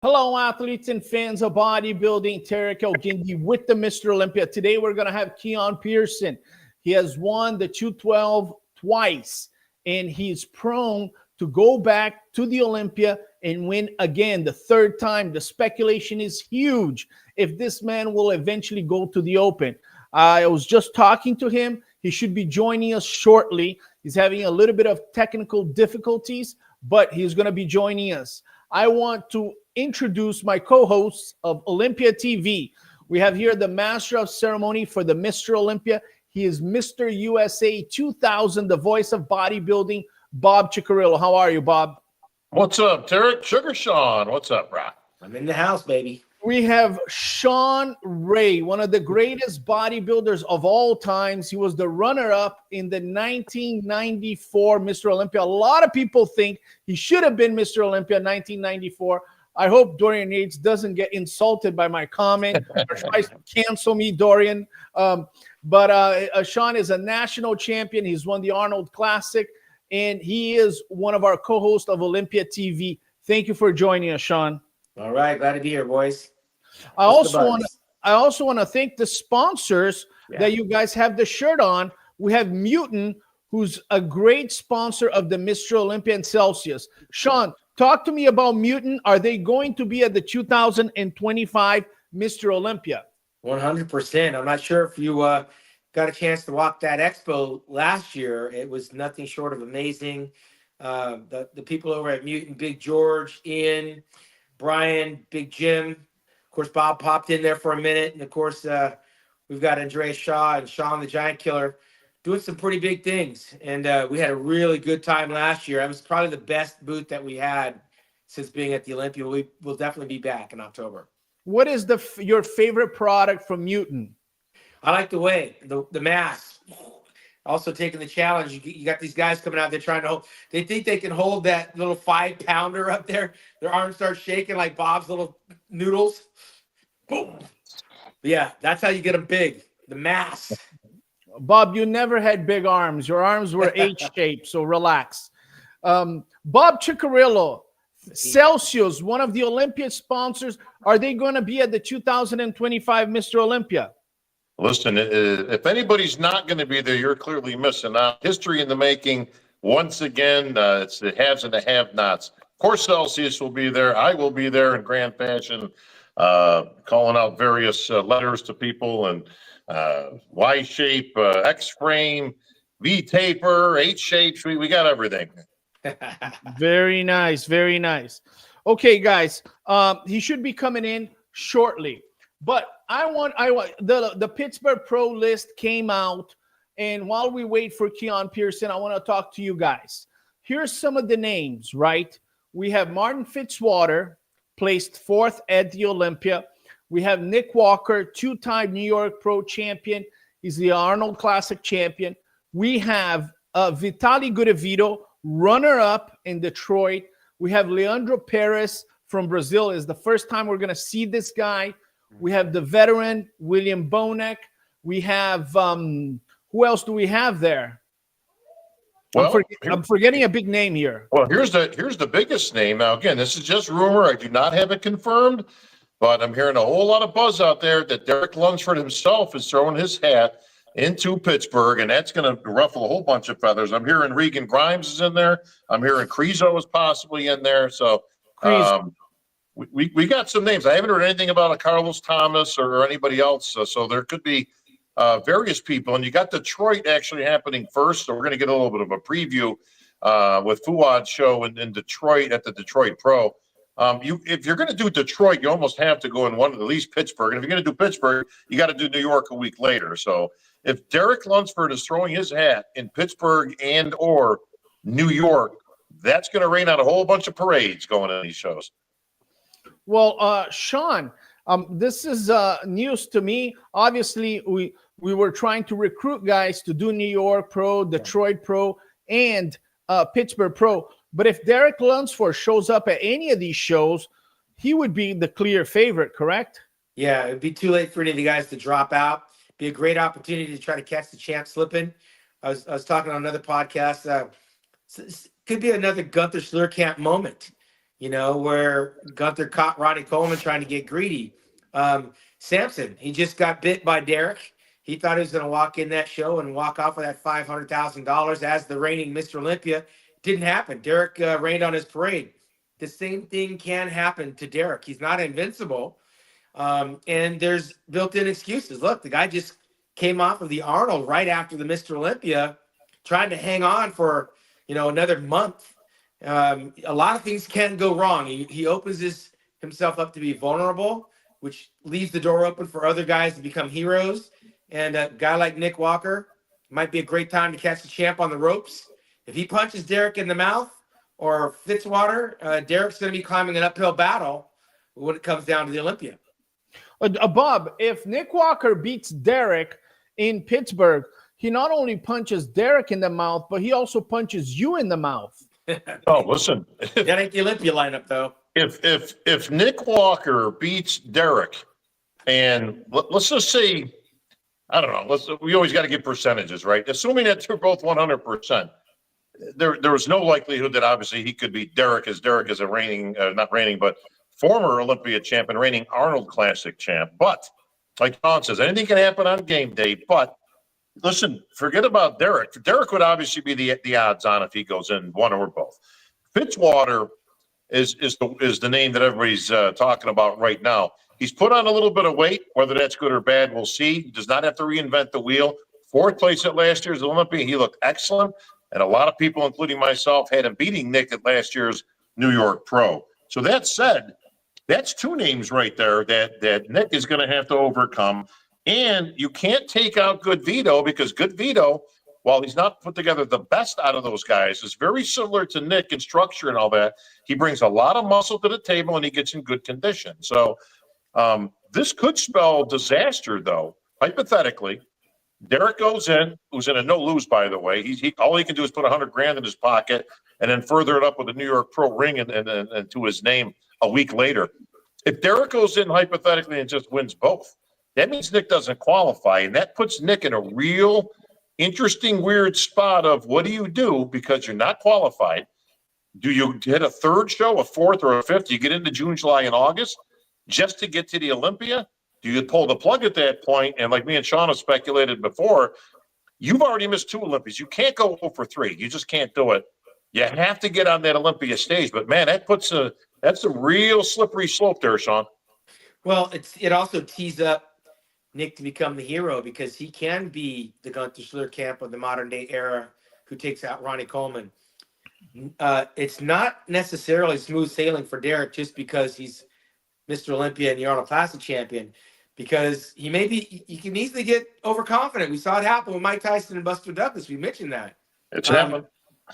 Hello, athletes and fans of bodybuilding. Tarek Elgindi with the Mr. Olympia. Today, we're going to have Keon Pearson. He has won the 212 twice, and he's prone to go back to the Olympia and win again the third time. The speculation is huge if this man will eventually go to the Open. I was just talking to him. He should be joining us shortly. He's having a little bit of technical difficulties, but he's going to be joining us. I want to introduce my co-hosts of Olympia TV. We have here the master of ceremony for the Mr. Olympia. He is Mr. USA 2000, the voice of bodybuilding, Bob Ciccarillo. How are you, Bob? What's up, Tarek? Sugar Sean. What's up, bro? I'm in the house, baby. We have Sean Ray, one of the greatest bodybuilders of all times. He was the runner-up in the 1994 Mr. Olympia. A lot of people think he should have been Mr. Olympia 1994. I hope Dorian Yates doesn't get insulted by my comment or tries to cancel me, Dorian. But Sean is a national champion. He's won the Arnold Classic, and he is one of our co-hosts of Olympia TV. Thank you for joining us, Sean. All right, glad to be here, boys. I also want to thank the sponsors that you guys have the shirt on. We have Mutant, who's a great sponsor of the Mr. Olympia and Celsius. Sean, talk to me about Mutant. Are they going to be at the 2025 Mr. Olympia? 100%. I'm not sure if you got a chance to walk that expo last year. It was nothing short of amazing. The people over at Mutant, Big George, Ian, Brian, Big Jim. Of course, Bob popped in there for a minute. And, of course, we've got Andreas Shaw and Sean the Giant Killer doing some pretty big things. And we had a really good time last year. It was probably the best booth that we had since being at the Olympia. We will definitely be back in October. What is your favorite product from Mutant? I like the way, the mass. Also taking the challenge. You got these guys coming out there trying to hold. They think they can hold that little 5-pounder up there. Their arms start shaking like Bob's little noodles. Boom. Yeah, that's how you get them big. The mass. Bob, you never had big arms. Your arms were H-shaped, so relax. Bob Ciccarillo, Celsius, one of the Olympia sponsors. Are they going to be at the 2025 Mr. Olympia? Listen, if anybody's not going to be there, you're clearly missing out. History in the making. Once again, it's the haves and the have-nots. Of course, Celsius will be there. I will be there in grand fashion, calling out various letters to people and Y-shape, X-frame, V-taper, H-shapes. We got everything. Very nice. Very nice. Okay, guys, he should be coming in shortly. But I want the Pittsburgh Pro list came out, and while we wait for Keon Pearson, I want to talk to you guys. Here's some of the names, right? We have Martin Fitzwater, placed 4th at the Olympia. We have Nick Walker, 2-time New York Pro champion. He's the Arnold Classic champion. We have Vitaly Gudevito, runner-up in Detroit. We have Leandro Perez from Brazil. It's the first time we're going to see this guy. We have the veteran William Bonek. We have who else do we have there? Well, I'm forgetting a big name here. Well, here's the biggest name. Now, again, this is just rumor. I do not have it confirmed, but I'm hearing a whole lot of buzz out there that Derek Lunsford himself is throwing his hat into Pittsburgh, and that's going to ruffle a whole bunch of feathers. I'm hearing Regan Grimes is in there. I'm hearing Crezo is possibly in there. So. We got some names. I haven't heard anything about a Carlos Thomas or anybody else, so there could be various people. And you got Detroit actually happening first, so we're going to get a little bit of a preview with Fuad's show in Detroit at the Detroit Pro. If you're going to do Detroit, you almost have to go in one, at least Pittsburgh. And if you're going to do Pittsburgh, you got to do New York a week later. So if Derek Lunsford is throwing his hat in Pittsburgh and or New York, that's going to rain out a whole bunch of parades going on these shows. Well, Sean, this is news to me. Obviously, we were trying to recruit guys to do New York Pro, Detroit Pro, and Pittsburgh Pro. But if Derek Lunsford shows up at any of these shows, he would be the clear favorite, correct? Yeah, it'd be too late for any of the guys to drop out. Be a great opportunity to try to catch the champ slipping. I was talking on another podcast. Could be another Gunther Schlierkamp moment. where Gunther caught Ronnie Coleman trying to get greedy. Samson, he just got bit by Derek. He thought he was going to walk in that show and walk off with that $500,000 as the reigning Mr. Olympia. Didn't happen. Derek rained on his parade. The same thing can happen to Derek. He's not invincible. And there's built-in excuses. Look, the guy just came off of the Arnold right after the Mr. Olympia, trying to hang on for, another month. A lot of things can go wrong. He opens himself up to be vulnerable, which leaves the door open for other guys to become heroes. And a guy like Nick Walker might be a great time to catch the champ on the ropes. If he punches Derek in the mouth or Fitzwater, Derek's going to be climbing an uphill battle when it comes down to the Olympia. Bob, if Nick Walker beats Derek in Pittsburgh, he not only punches Derek in the mouth, but he also punches you in the mouth. Oh, listen. That ain't the Olympia lineup, though. If Nick Walker beats Derek, and let's just say, I don't know, we always got to give percentages, right? Assuming that they're both 100%, there was no likelihood that obviously he could beat Derek, as Derek is a reigning, not reigning, but former Olympia champ and reigning Arnold Classic champ. But like Don says, anything can happen on game day. But listen, forget about Derek. Derek would obviously be the odds on if he goes in one or both. Fitzwater is the name that everybody's talking about right now. He's put on a little bit of weight. Whether that's good or bad, we'll see. He does not have to reinvent the wheel. 4th place at last year's Olympia. He looked excellent. And a lot of people, including myself, had him beating Nick at last year's New York Pro. So that said, that's 2 names right there that Nick is going to have to overcome. And you can't take out Good Vito, because Good Vito, while he's not put together the best out of those guys, is very similar to Nick in structure and all that. He brings a lot of muscle to the table, and he gets in good condition. So this could spell disaster, though. Hypothetically, Derek goes in, who's in a no-lose, by the way. All he can do is put $100,000 in his pocket and then further it up with a New York Pro ring and to his name a week later. If Derek goes in hypothetically and just wins both, that means Nick doesn't qualify, and that puts Nick in a real interesting, weird spot of what do you do because you're not qualified? Do you hit a 3rd show, a 4th, or a 5th? You get into June, July, and August just to get to the Olympia? Do you pull the plug at that point? And like me and Sean have speculated before, you've already missed 2 Olympias. You can't go for 3. You just can't do it. You have to get on that Olympia stage. But, man, that's a real slippery slope there, Sean. Well, it also tees up Nick to become the hero, because he can be the Gunther Schlierkamp of the modern-day era who takes out Ronnie Coleman. It's not necessarily smooth sailing for Derek just because he's Mr. Olympia and the Arnold Classic champion, because he can easily get overconfident. We saw it happen with Mike Tyson and Buster Douglas. We mentioned that. It's happened.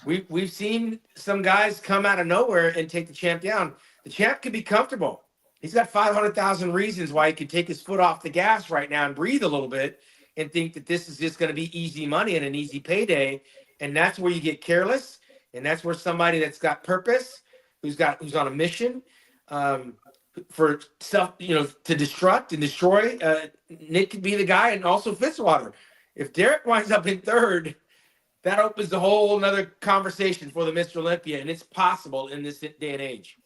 We've seen some guys come out of nowhere and take the champ down. The champ could be comfortable. He's got 500,000 reasons why he could take his foot off the gas right now and breathe a little bit and think that this is just going to be easy money and an easy payday. And that's where you get careless. And that's where somebody that's got purpose, who's on a mission, for stuff, to destruct and destroy. Nick could be the guy, and also Fitzwater. If Derek winds up in 3rd, that opens a whole another conversation for the Mr. Olympia, and it's possible in this day and age.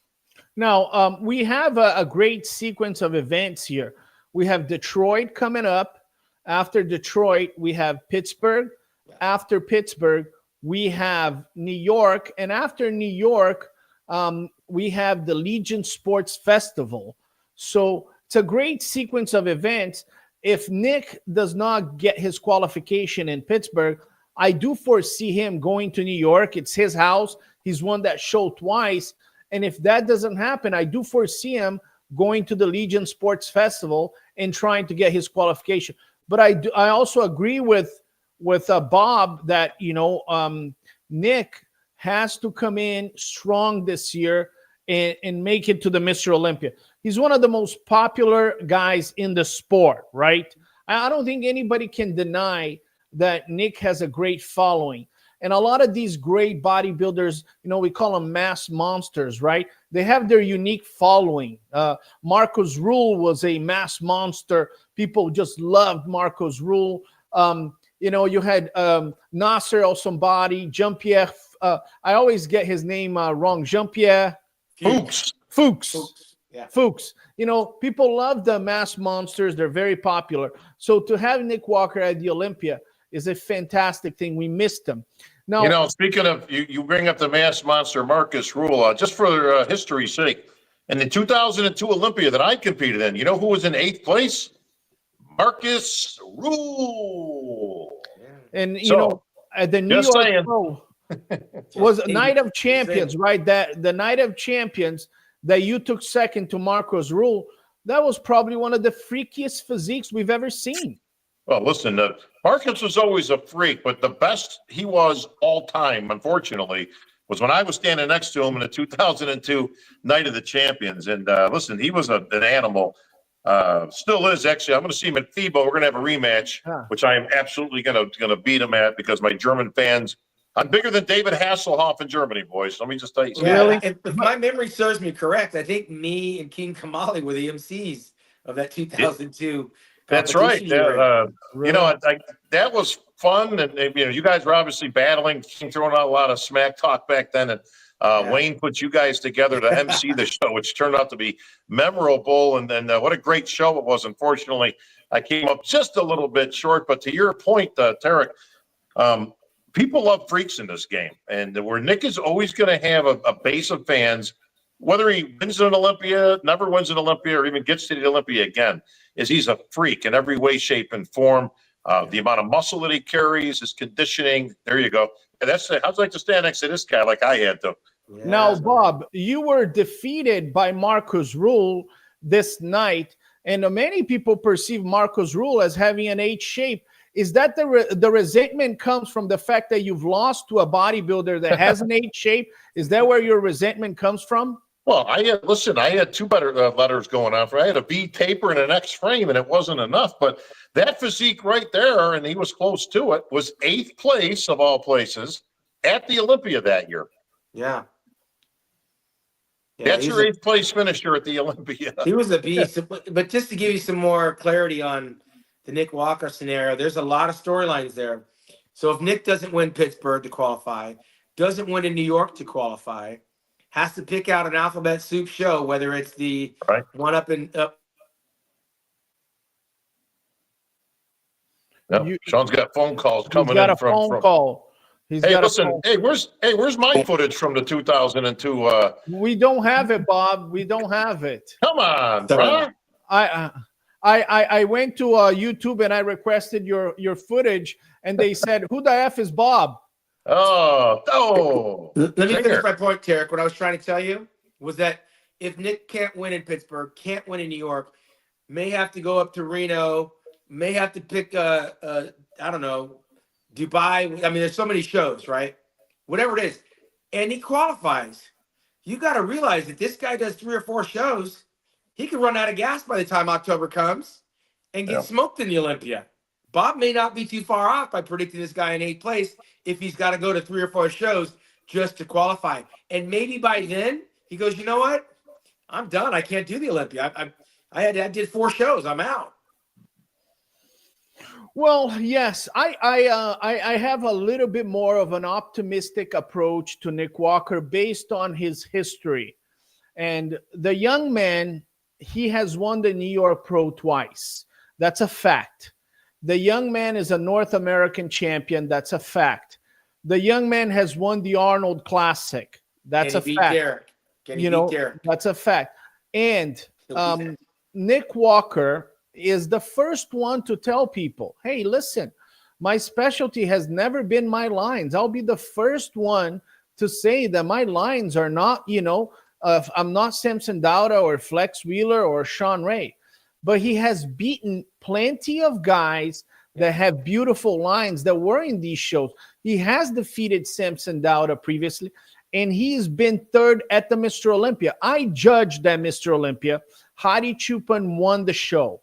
Now, we have a great sequence of events here. We have Detroit coming up. After Detroit, we have Pittsburgh. After Pittsburgh, we have New York. And after New York, we have the Legion Sports Festival. So it's a great sequence of events. If Nick does not get his qualification in Pittsburgh, I do foresee him going to New York. It's his house. He's won that show twice. And if that doesn't happen, I do foresee him going to the Legion Sports Festival and trying to get his qualification. But I also agree with Bob that, Nick has to come in strong this year and make it to the Mr. Olympia. He's one of the most popular guys in the sport, right? I don't think anybody can deny that Nick has a great following. And a lot of these great bodybuilders, we call them mass monsters, right? They have their unique following. Marcos Rule was a mass monster. People just loved Marcos Rule. You had Nasser or somebody, Jean-Pierre. I always get his name wrong. Jean-Pierre Fuchs. Fuchs. Yeah. Fuchs. You know, people love the mass monsters. They're very popular. So to have Nick Walker at the Olympia is a fantastic thing. We missed him. Now, You know, speaking of, you bring up the mass monster Marcus Rule, just for history's sake, in the 2002 Olympia that I competed in, you know who was in 8th place? Marcus Rule. and you know, at the New just York saying. Pro was a Night of Champions, right? That the Night of Champions that you took second to Marcus Rule, that was probably one of the freakiest physiques we've ever seen. Well, listen, Marcus was always a freak, but the best he was all time, unfortunately, was when I was standing next to him in the 2002 Night of the Champions. And listen, he was an animal. Still is, actually. I'm going to see him at FIBA. We're going to have a rematch, which I am absolutely going to beat him at because my German fans, I'm bigger than David Hasselhoff in Germany, boys. Let me just tell you something. Yeah, Really? if my memory serves me correct, I think me and King Kamali were the MCs of that 2002. That's right. Really? You know, that was fun. And, you know, you guys were obviously battling, throwing out a lot of smack talk back then. And Wayne put you guys together to MC the show, which turned out to be memorable. And then what a great show it was. Unfortunately, I came up just a little bit short. But to your point, Tarek, people love freaks in this game. And where Nick is always going to have a base of fans, whether he wins an Olympia, never wins an Olympia, or even gets to the Olympia again, is he's a freak in every way, shape, and form. The amount of muscle that he carries, his conditioning. There you go. And how'd you like to stand next to this guy like I had to? Yeah. Now, Bob, you were defeated by Marcus Rule this night, and many people perceive Marcus Rule as having an H shape. Is that the resentment comes from the fact that you've lost to a bodybuilder that has an H shape? Is that where your resentment comes from? Well, I had two better letters going on. I had a V taper and an X frame, and it wasn't enough. But that physique right there, and he was close to it, was 8th place of all places at the Olympia that year. Yeah. That's your 8th place finisher at the Olympia. He was a beast. But just to give you some more clarity on the Nick Walker scenario, there's a lot of storylines there. So if Nick doesn't win Pittsburgh to qualify, doesn't win in New York to qualify, has to pick out an alphabet soup show, whether it's the one up and up. No, Sean's got phone calls coming in. He's got a phone call. Hey, listen. Hey, where's my footage from the 2002? We don't have it, Bob. We don't have it. Come on, bro. I went to YouTube and I requested your footage, and they said, "Who the F is Bob?" Let me finish my point, Tarek. What I was trying to tell you was that if Nick can't win in Pittsburgh, can't win in New York, may have to go up to Reno, may have to pick I don't know, Dubai. I mean, there's so many shows, right? Whatever it is, and he qualifies. You got to realize that this guy does 3 or 4 shows. He could run out of gas by the time October comes and get smoked in the Olympia. Bob may not be too far off by predicting this guy in 8th place if he's got to go to 3 or 4 shows just to qualify. And maybe by then he goes, you know what? I'm done. I can't do the Olympia. I did 4 shows. I'm out. Well, yes, I have a little bit more of an optimistic approach to Nick Walker based on his history. And the young man, he has won the New York Pro twice. That's a fact. The young man is a North American champion. That's a fact. The young man has won the Arnold Classic. That's a fact. That's a fact. And Nick Walker is the first one to tell people, hey, listen, my specialty has never been my lines. I'll be the first one to say that my lines are not, I'm not Samson Dauda or Flex Wheeler or Sean Ray. But he has beaten plenty of guys that have beautiful lines that were in these shows. He has defeated Samson Dauda previously, and he's been 3rd at the Mr. Olympia. I judged that Mr. Olympia. Hadi Chupin won the show.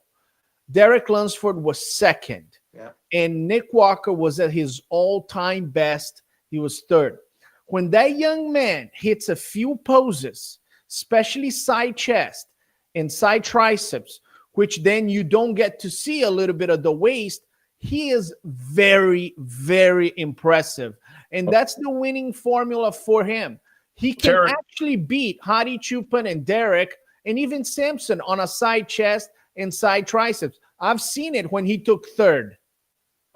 Derek Lunsford was 2nd. Yeah. And Nick Walker was at his all-time best. He was 3rd. When that young man hits a few poses, especially side chest and side triceps, which then you don't get to see a little bit of the waist, he is very, very impressive. And that's the winning formula for him. he can Tarek, actually beat Hadi Chupin and Derek and even Samson on a side chest and side triceps. I've seen it when he took third.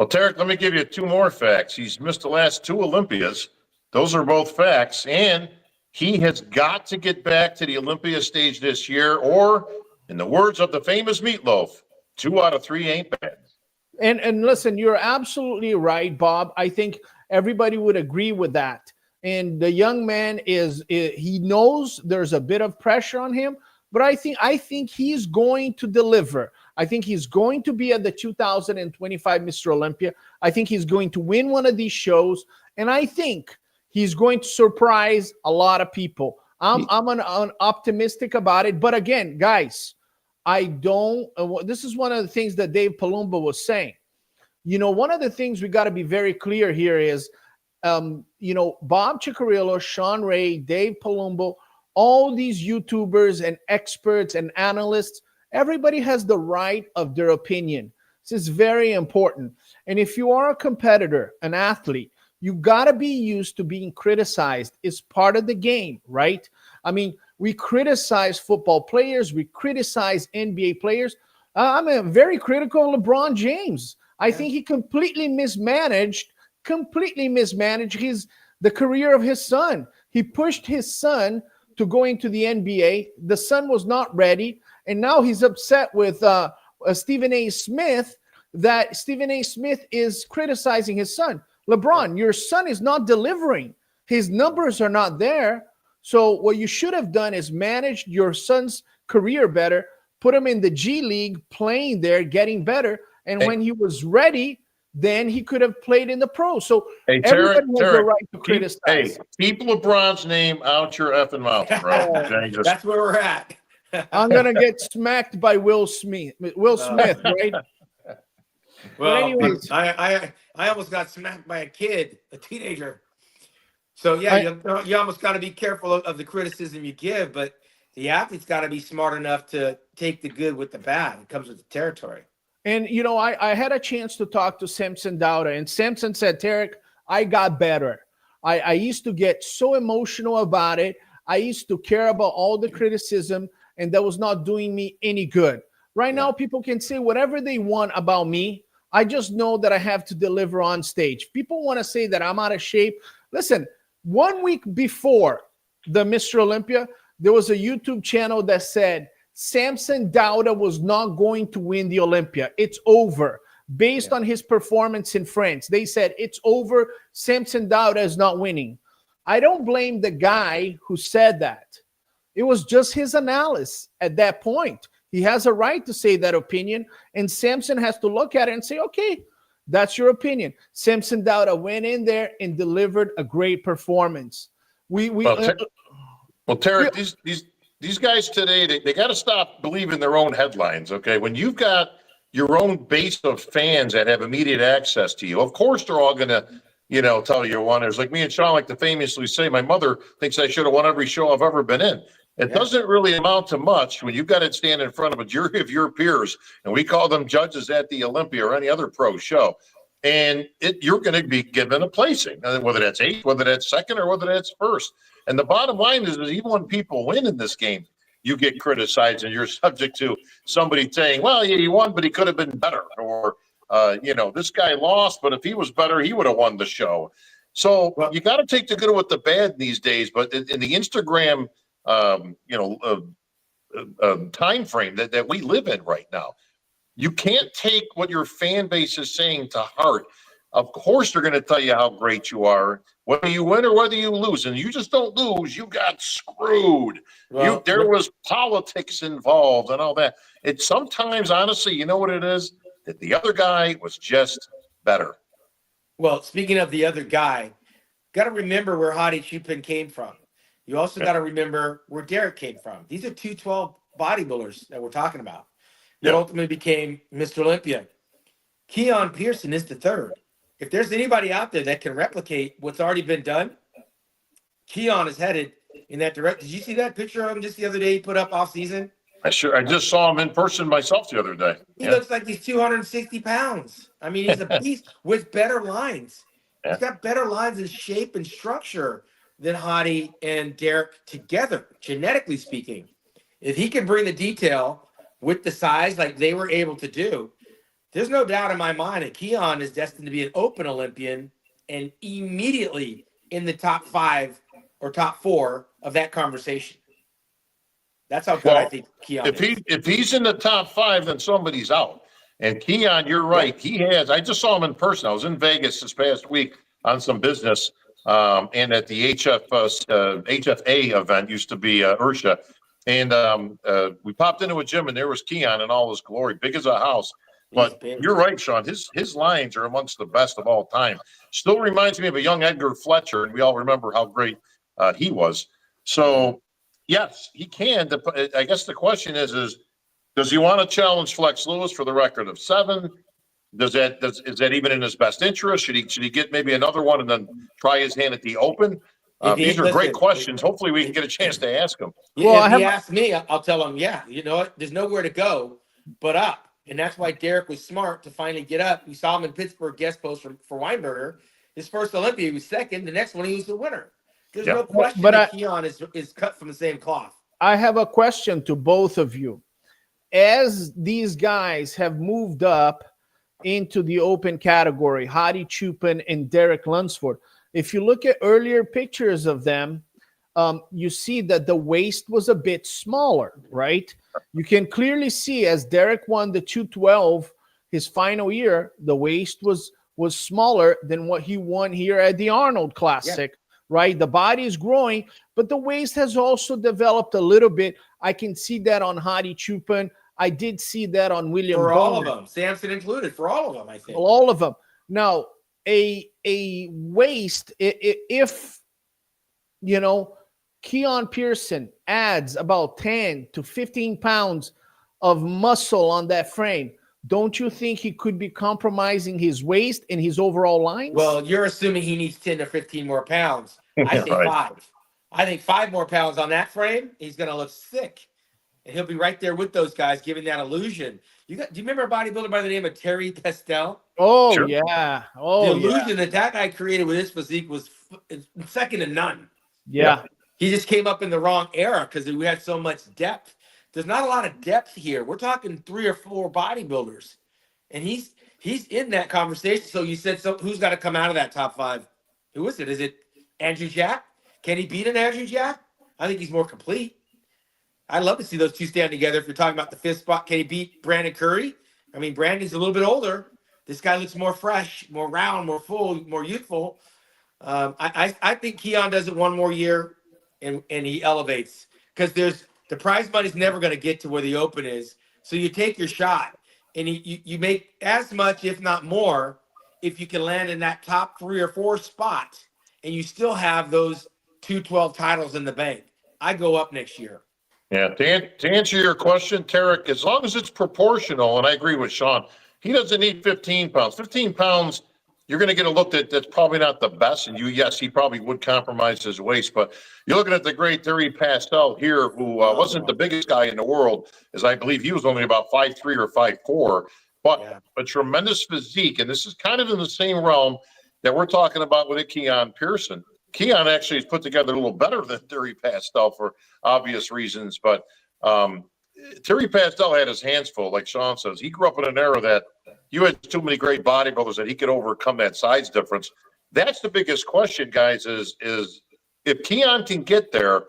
well, Tarek, let me give you 2 more facts. He's missed the last 2 Olympias. Those are both facts. And he has got to get back to the Olympia stage this year, or in the words of the famous Meatloaf, 2 out of 3 ain't bad. And listen, you're absolutely right, Bob. I think everybody would agree with that. And the young man he knows there's a bit of pressure on him, but I think he's going to deliver. I think he's going to be at the 2025 Mr. Olympia. I think he's going to win one of these shows, and I think he's going to surprise a lot of people. I'm optimistic about it. But again, guys, this is one of the things that Dave Palumbo was saying. One of the things we got to be very clear here is, Bob Cicherillo, Sean Ray, Dave Palumbo, all these YouTubers and experts and analysts, everybody has the right of their opinion. This is very important. And if you are a competitor, an athlete, you got to be used to being criticized. It's part of the game, right? I mean, we criticize football players. We criticize NBA players. I'm very critical of LeBron James. I think he completely mismanaged the career of his son. He pushed his son to go into the NBA. The son was not ready. And now he's upset with Stephen A. Smith that Stephen A. Smith is criticizing his son. LeBron, your son is not delivering. His numbers are not there. So what you should have done is managed your son's career better, put him in the G League, playing there, getting better. And when he was ready, then he could have played in the pro. So everybody has the right to criticize. Keep LeBron's name out your effing mouth, bro. That's where we're at. I'm going to get smacked by Will Smith, right? Well, anyways, I almost got smacked by a kid, a teenager. So, yeah, you almost got to be careful of the criticism you give, but the athlete's got to be smart enough to take the good with the bad. It comes with the territory. And, I had a chance to talk to Samson Dauda, and Samson said, Tarek, I got better. I used to get so emotional about it. I used to care about all the criticism, and that was not doing me any good. Right now, people can say whatever they want about me. I just know that I have to deliver on stage. People want to say that I'm out of shape. Listen, 1 week before the Mr. Olympia, there was a YouTube channel that said Samson Dauda was not going to win the Olympia. It's over. Based on his performance in France, they said it's over. Samson Dauda is not winning. I don't blame the guy who said that. It was just his analysis at that point. He has a right to say that opinion, and Samson has to look at it and say, okay, that's your opinion. Samson Dauda went in there and delivered a great performance. Tarek, these guys today, they got to stop believing their own headlines, okay? When you've got your own base of fans that have immediate access to you, of course they're all going to, tell you one. There's like me and Sean like to famously say, my mother thinks I should have won every show I've ever been in. It doesn't really amount to much when you've got to stand in front of a jury of your peers, and we call them judges at the Olympia or any other pro show. And you're going to be given a placing, whether that's 8th, whether that's 2nd, or whether that's 1st. And the bottom line is even when people win in this game, you get criticized and you're subject to somebody saying, well, yeah, he won, but he could have been better. Or, this guy lost, but if he was better, he would have won the show. So you got to take the good with the bad these days. But in the Instagram, time frame that we live in right now, you can't take what your fan base is saying to heart. Of course, they're going to tell you how great you are, whether you win or whether you lose. And you just don't lose. You got screwed. There was politics involved and all that. It's sometimes, honestly, you know what it is? That the other guy was just better. Well, speaking of the other guy, got to remember where Hadi Chupin came from. You also got to remember where Derek came from. These are 212 bodybuilders that we're talking about. That ultimately became Mr. Olympia. Keon Pearson is the third. If there's anybody out there that can replicate what's already been done, Keon is headed in that direction. Did you see that picture of him just the other day he put up off season? I just saw him in person myself the other day. He looks like he's 260 pounds. I mean, he's a beast with better lines. He's got better lines in shape and structure. than Hadi and Derek together, genetically speaking. If he can bring the detail with the size like they were able to do, there's no doubt in my mind that Keon is destined to be an open Olympian and immediately in the top 5 or top 4 of that conversation. That's how good I think Keon is. If he's in the top 5, then somebody's out. And Keon, you're right. He has. I just saw him in person. I was in Vegas this past week on some business, and at the HFA event, used to be Ursha. And we popped into a gym, and there was Keon in all his glory, big as a house. But you're right, Sean. His lines are amongst the best of all time. Still reminds me of a young Edgar Fletcher, and we all remember how great he was. So, yes, he can. I guess the question is does he want to challenge Flex Lewis for the record of 7? Is that even in his best interest? Should he get maybe another one and then try his hand at the Open? These are great questions. Hopefully, we can get a chance to ask him. Well, if he asks me, I'll tell him, yeah, you know what? There's nowhere to go but up. And that's why Derek was smart to finally get up. We saw him in Pittsburgh guest post for Weinberger. His first Olympia, he was second. The next one, he was the winner. There's no question that Keon is cut from the same cloth. I have a question to both of you. As these guys have moved up into the open category, Hadi Chupin and Derek Lunsford, if you look at earlier pictures of them, you see that the waist was a bit smaller, right? You can clearly see as Derek won the 212 his final year, the waist was smaller than what he won here at the Arnold Classic, right? The body is growing, but the waist has also developed a little bit. I can see that on Hadi Chupin. I did see that on William For all Bonner. of them, Samson included, for all of them, I think. All of them. Now, a waist, if, you know, Keon Pearson adds about 10 to 15 pounds of muscle on that frame, don't you think he could be compromising his waist and his overall lines? Well, you're assuming he needs 10 to 15 more pounds. I say 5. I think 5 more pounds on that frame, he's going to look sick. And he'll be right there with those guys, giving that illusion. Do you remember a bodybuilder by the name of Terry Pastel? Oh, sure. Yeah. Oh, the illusion that guy created with his physique was second to none. Yeah. He just came up in the wrong era because we had so much depth. There's not a lot of depth here. We're talking 3 or 4 bodybuilders. And he's in that conversation. So you said, who's got to come out of that top 5? Who is it? Is it Andrew Jack? Can he beat an Andrew Jack? I think he's more complete. I'd love to see those two stand together. If you're talking about the 5th spot, can he beat Brandon Curry? I mean, Brandon's a little bit older. This guy looks more fresh, more round, more full, more youthful. I think Keon does it one more year and he elevates because the prize money's never going to get to where the Open is. So you take your shot and you make as much, if not more, if you can land in that top 3 or 4 spot and you still have those 212 titles in the bank. I go up next year. Yeah, to answer your question, Tarek, as long as it's proportional, and I agree with Sean, he doesn't need 15 pounds. 15 pounds, you're going to get a look that's probably not the best. And yes, he probably would compromise his waist. But you're looking at the great Terry Pastel here, who wasn't the biggest guy in the world, as I believe he was only about 5'3" or 5'4", but a tremendous physique. And this is kind of in the same realm that we're talking about with Keon Pearson. Keon actually is put together a little better than Terry Pastel for obvious reasons, but Terry Pastel had his hands full, like Sean says. He grew up in an era that you had too many great bodybuilders that he could overcome that size difference. That's the biggest question, guys, is if Keon can get there,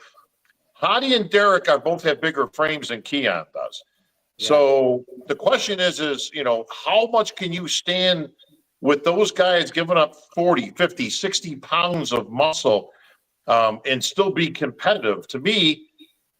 Hadi and Derek both have bigger frames than Keon does. Yeah. So the question is, you know, how much can you stand with those guys giving up 40, 50, 60 pounds of muscle and still be competitive? To me,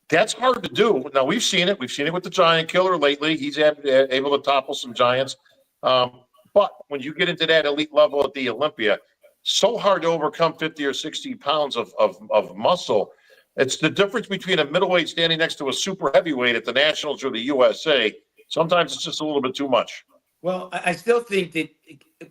that's hard to do. Now, we've seen it. We've seen it with the Giant Killer lately. He's able to topple some giants. But when you get into that elite level at the Olympia, so hard to overcome 50 or 60 pounds of muscle. It's the difference between a middleweight standing next to a super heavyweight at the Nationals or the USA. Sometimes it's just a little bit too much. Well, I still think that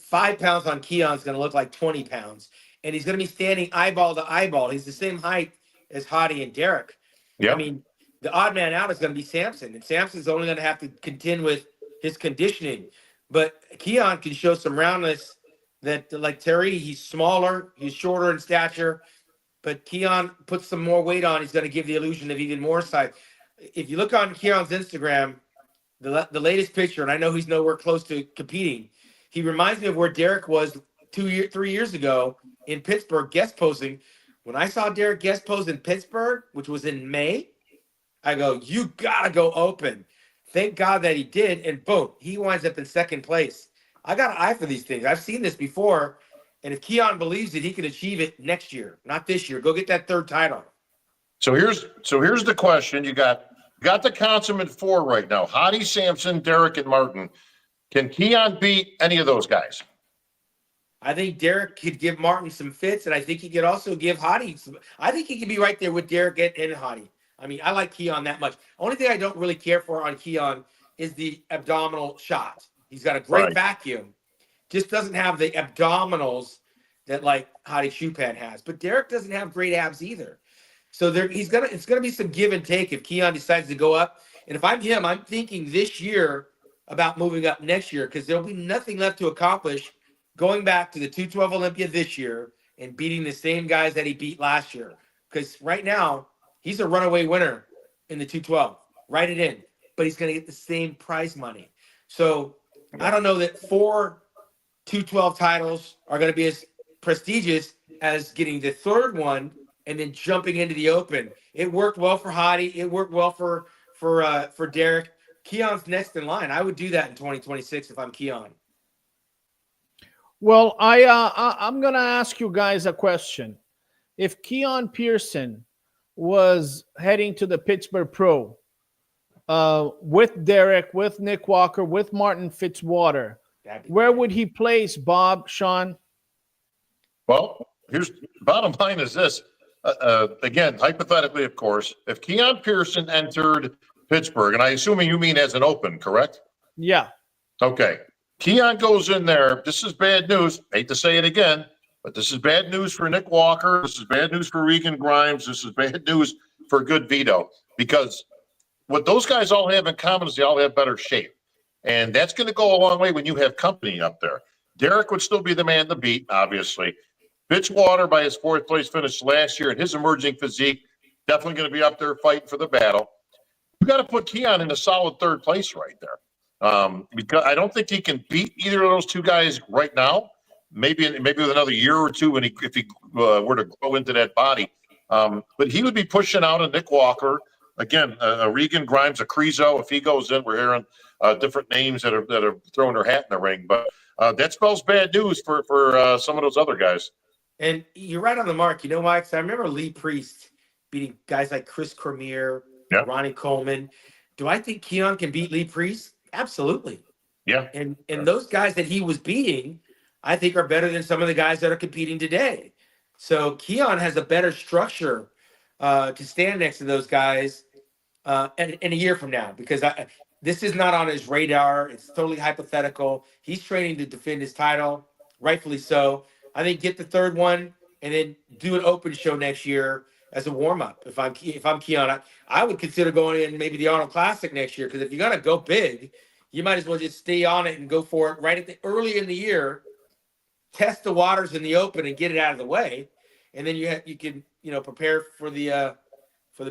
5 pounds on Keon is going to look like 20 pounds. And he's going to be standing eyeball to eyeball. He's the same height as Hadi and Derek. Yeah. I mean, the odd man out is going to be Samson. And Samson's only going to have to contend with his conditioning. But Keon can show some roundness that, like Terry, he's smaller, he's shorter in stature. but Keon puts some more weight on. He's going to give the illusion of even more size. If you look on Keon's Instagram, the latest picture, and I know he's nowhere close to competing, he reminds me of where Derek was 3 years ago in Pittsburgh guest posing. When I saw Derek guest pose in Pittsburgh, which was in May, I go, you got to go open. Thank God that he did, and boom, he winds up in second place. I got an eye for these things. I've seen this before, and if Keon believes it, he can achieve it next year, not this year. Go get that third title. So here's the question. You got the consummate four right now. Hottie, Samson, Derek, and Martin. Can Keon beat any of those guys? I think Derek could give Martin some fits, and I think he could also give Hottie some. I think he could be right there with Derek and Hottie. I mean, I like Keon that much. Only thing I don't really care for on Keon is the abdominal shot. He's got a great vacuum. Just doesn't have the abdominals that like Hottie Shupan has. But Derek doesn't have great abs either. So it's gonna be some give and take if Keon decides to go up. And if I'm him, I'm thinking this year about moving up next year, because there'll be nothing left to accomplish going back to the 212 Olympia this year and beating the same guys that he beat last year. Because right now, he's a runaway winner in the 212. Write it in. But he's going to get the same prize money. So I don't know that 4 212 titles are going to be as prestigious as getting the third one and then jumping into the open. It worked well for Hottie. It worked well for Derek. Keon's next in line. I would do that in 2026 if I'm Keon. Well, I'm gonna ask you guys a question. If Keon Pearson was heading to the Pittsburgh Pro with Derek, with Nick Walker, with Martin Fitzwater, where would he place, Bob, Sean? Well, here's bottom line is this. Again, hypothetically, of course, if Keon Pearson entered Pittsburgh, and I assuming you mean as an open, correct? Yeah. Okay. Keon goes in there. This is bad news. Hate to say it again, but this is bad news for Nick Walker. This is bad news for Regan Grimes. This is bad news for Good Vito, because what those guys all have in common is they all have better shape. And that's going to go a long way when you have company up there. Derek would still be the man to beat, obviously. Fitzwater, by his fourth place finish last year, and his emerging physique, definitely going to be up there fighting for the battle. You got to put Keon in a solid third place right there. Because I don't think he can beat either of those two guys right now. Maybe with another year or two, if he were to grow into that body. But he would be pushing out a Nick Walker again, a Regan Grimes, a Crezo. If he goes in, we're hearing different names that are throwing their hat in the ring. But that spells bad news for some of those other guys. And you're right on the mark. You know why? Because I remember Lee Priest beating guys like Chris Cormier, Ronnie Coleman. Do I think Keon can beat Lee Priest? Absolutely. Yeah. And those guys that he was beating, I think, are better than some of the guys that are competing today. So Keon has a better structure to stand next to those guys in a year from now, because this is not on his radar. It's totally hypothetical. He's training to defend his title, rightfully so. I think get the third one and then do an open show next year as a warm-up. If I'm Keon, I would consider going in maybe the Arnold Classic next year, because if you're going to go big, you might as well just stay on it and go for it right at the early in the year, test the waters in the open and get it out of the way. And then you can prepare for the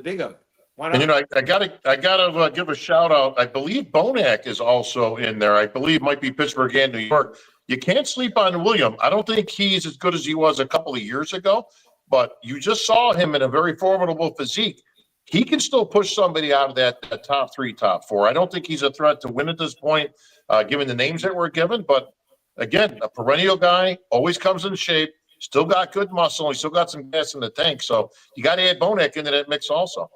big oven. Why not? And I gotta give a shout out. I believe Bonac is also in there. I believe might be Pittsburgh and New York. You can't sleep on William. I don't think he's as good as he was a couple of years ago, but you just saw him in a very formidable physique. He can still push somebody out of that top 3, top 4. I don't think he's a threat to win at this point, given the names that were given. But again, a perennial guy, always comes in shape, still got good muscle, and still got some gas in the tank. So you got to add Bonac into that mix also.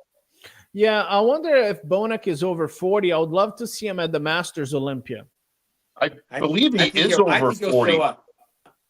Yeah, I wonder if Bonac is over 40. I would love to see him at the Masters Olympia. I believe he is over 40.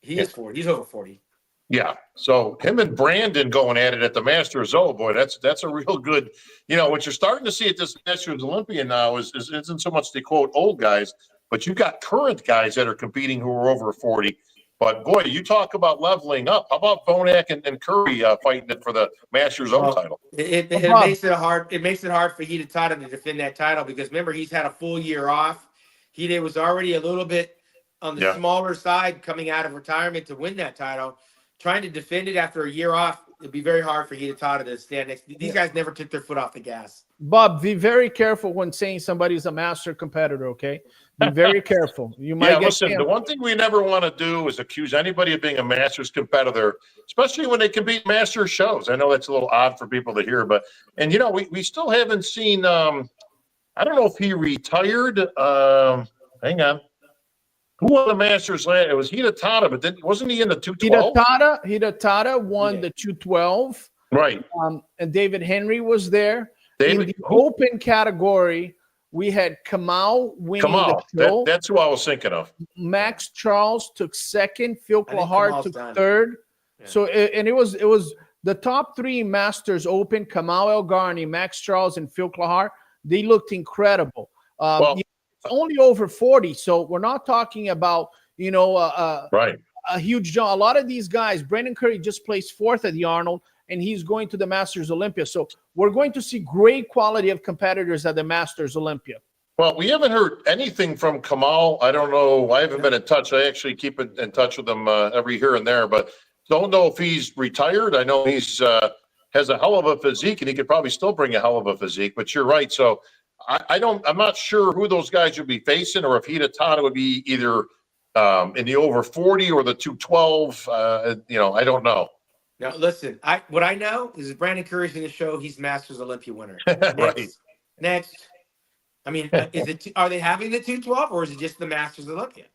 He is 40. He's over 40. Yeah. So him and Brandon going at it at the Masters. Oh boy, that's a real good. What you're starting to see at this Masters Olympia now isn't so much the quote old guys, but you've got current guys that are competing who are over 40. But boy, you talk about leveling up. How about Bonac and Curry fighting it for the Masters title? It makes it hard. It makes it hard for Hida Tada to defend that title, because remember, he's had a full year off. Hida was already a little bit on the smaller side coming out of retirement to win that title. Trying to defend it after a year off it'd be very hard for Hidetada to stand next. These guys never took their foot off the gas. Bob, be very careful when saying somebody's a master competitor, okay? Be very careful. You might get listen, the canceled. one thing we never want to do is accuse anybody of being a Masters competitor, especially when they can beat Masters shows. I know that's a little odd for people to hear, but, and you know, we still haven't seen, I don't know if he retired. Hang on. Who won the Masters last? It was Hidetada, but then wasn't he in the 212? Hidetada won the 212. Right. And David Henry was there. David, in the open category, we had Kamau winning the show. That's who I was thinking of. Max Charles took second. Phil Clahart took third. Yeah. So, and it was the top three Masters Open: Kamau Elgarni, Max Charles, and Phil Clahart. They looked incredible. It's only over 40, so we're not talking about right. a huge jump. A lot of these guys, Brandon Curry just placed fourth at the Arnold, and he's going to the Masters Olympia. So we're going to see great quality of competitors at the Masters Olympia. Well, we haven't heard anything from Kamal. I don't know. I haven't been in touch. I actually keep in touch with him every here and there, but don't know if he's retired. I know he's has a hell of a physique, and he could probably still bring a hell of a physique. But you're right. So I'm not sure who those guys would be facing, or if Hidetada would be either in the over 40 or the 212. I don't know. Now, listen, what I know is Brandon Curry's going to show he's Masters Olympia winner. Right. Next. I mean, are they having the 212 or is it just the Masters Olympia?